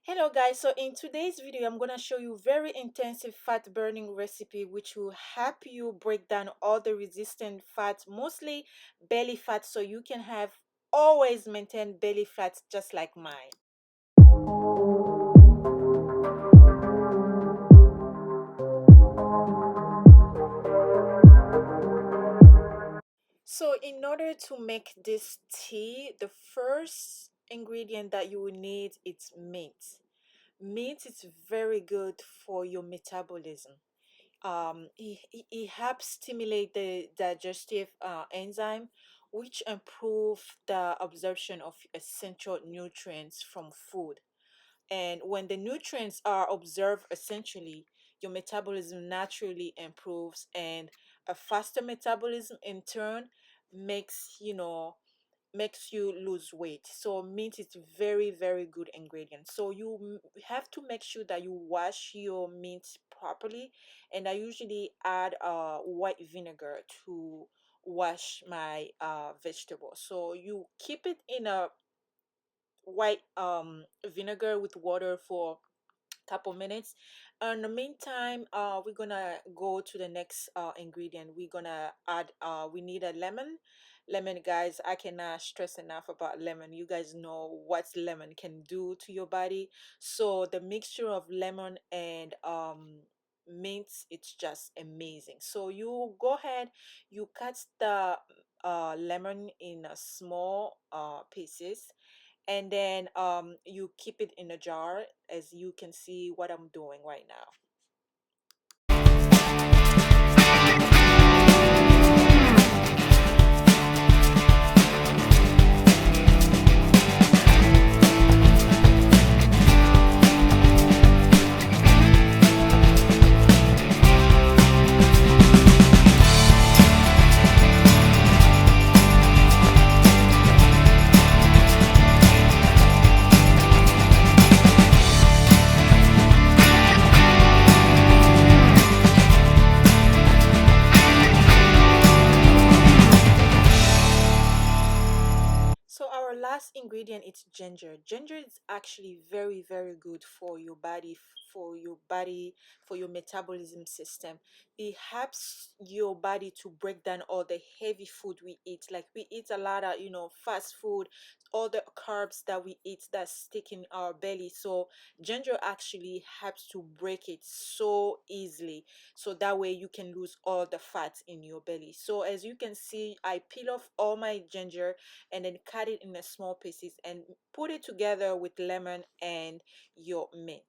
Hello guys, so in today's video I'm going to show you very intensive fat burning recipe which will help you break down all the resistant fats, mostly belly fat, so you can have always maintain belly fat just like mine. So in order to make this tea, the first ingredient that you will need is mint. Mint is very good for your metabolism. It helps stimulate the digestive enzyme, which improve the absorption of essential nutrients from food. And when the nutrients are observed essentially, your metabolism naturally improves, and a faster metabolism in turn makes makes you lose weight. So mint is very good ingredient. So you have to make sure that you wash your mint properly, and I usually add white vinegar to wash my vegetables. So you keep it in a white vinegar with water for couple minutes. In the meantime, we're gonna go to the next ingredient. We're gonna add we need a lemon, guys. I cannot stress enough about lemon. You guys know what lemon can do to your body. So the mixture of lemon and mint, it's just amazing. So you go ahead, you cut the lemon in a small pieces, and then you keep it in a jar, as you can see what I'm doing right now. So our last ingredient is ginger. Ginger is actually very good for your body, for your metabolism system. It helps your body to break down all the heavy food we eat. Like we eat a lot of, fast food, all the carbs that we eat that stick in our belly. So ginger actually helps to break it so easily. So that way you can lose all the fat in your belly. So as you can see, I peel off all my ginger and then cut it in a small pieces and put it together with lemon and your mint.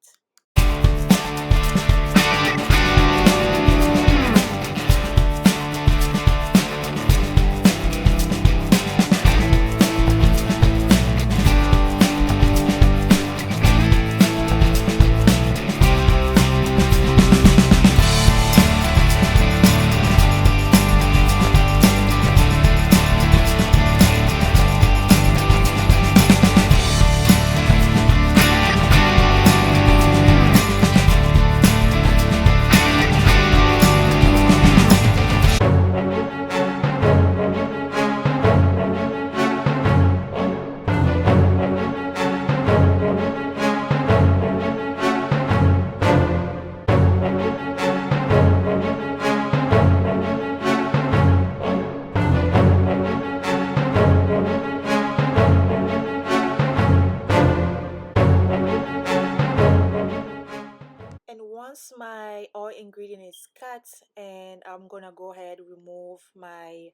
And once my oil ingredient is cut, and I'm gonna go ahead remove my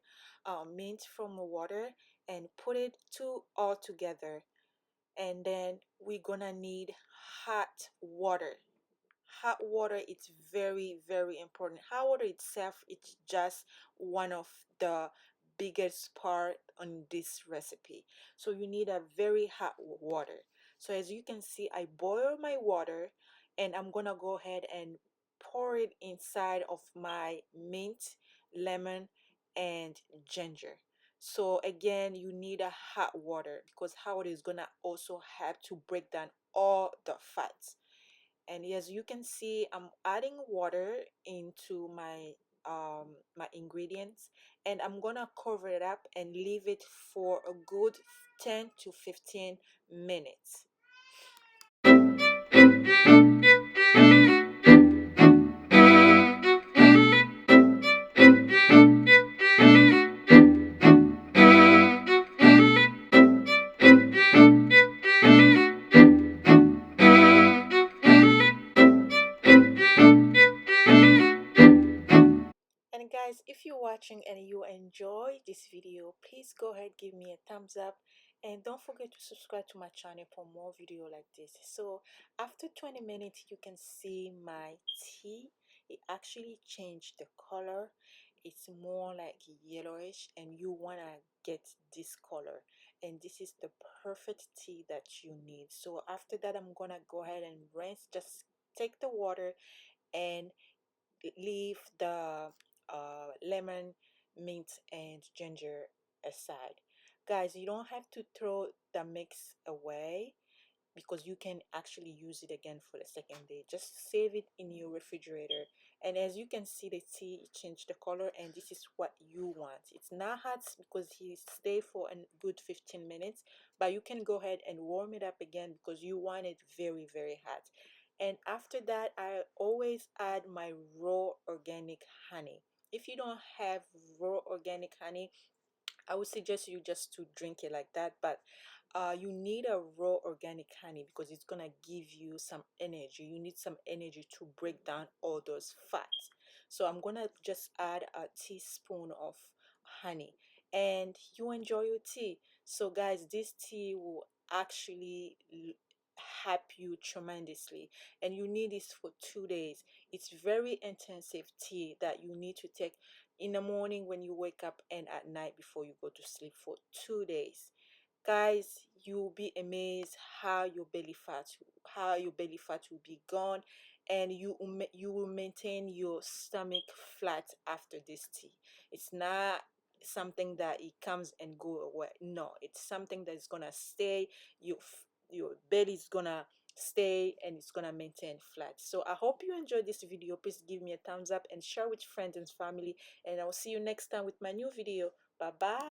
mint from the water and put it all together. And then we're gonna need hot water. Hot water is very important. Hot water itself, it's just one of the biggest part on this recipe. So you need a very hot water. So as you can see, I boil my water, and I'm gonna go ahead and pour it inside of my mint, lemon, and ginger. So again, you need a hot water because hot water is gonna also help to break down all the fats. And as you can see, I'm adding water into my ingredients, and I'm gonna cover it up and leave it for a good 10 to 15 minutes. watching and you enjoy this video, please go ahead, give me a thumbs up, and don't forget to subscribe to my channel for more video like this. So after 20 minutes, you can see my tea. It actually changed the color. It's more like yellowish, and you want to get this color, and this is the perfect tea that you need. So after that, I'm gonna go ahead and rinse. Just take the water and leave the lemon, mint, and ginger aside. Guys, you don't have to throw the mix away because you can actually use it again for the second day. Just save it in your refrigerator. And as you can see, the tea changed the color, and this is what you want. It's not hot because he stay for a good 15 minutes, but you can go ahead and warm it up again because you want it very, very hot. And after that, I always add my raw organic honey. If you don't have raw organic honey, I would suggest you just to drink it like that, but you need a raw organic honey because it's gonna give you some energy. You need some energy to break down all those fats. So I'm gonna just add a teaspoon of honey, and you enjoy your tea. So guys, this tea will actually help you tremendously, and you need this for 2 days. It's very intensive tea that you need to take in the morning when you wake up and at night before you go to sleep for 2 days. Guys, you'll be amazed how your belly fat will be gone, and you will maintain your stomach flat after this tea. It's not something that it comes and go away. No, it's something that's gonna stay. Your belly's gonna stay, and it's gonna maintain flat. So I hope you enjoyed this video. Please give me a thumbs up and share with friends and family, and I'll see you next time with my new video. Bye bye.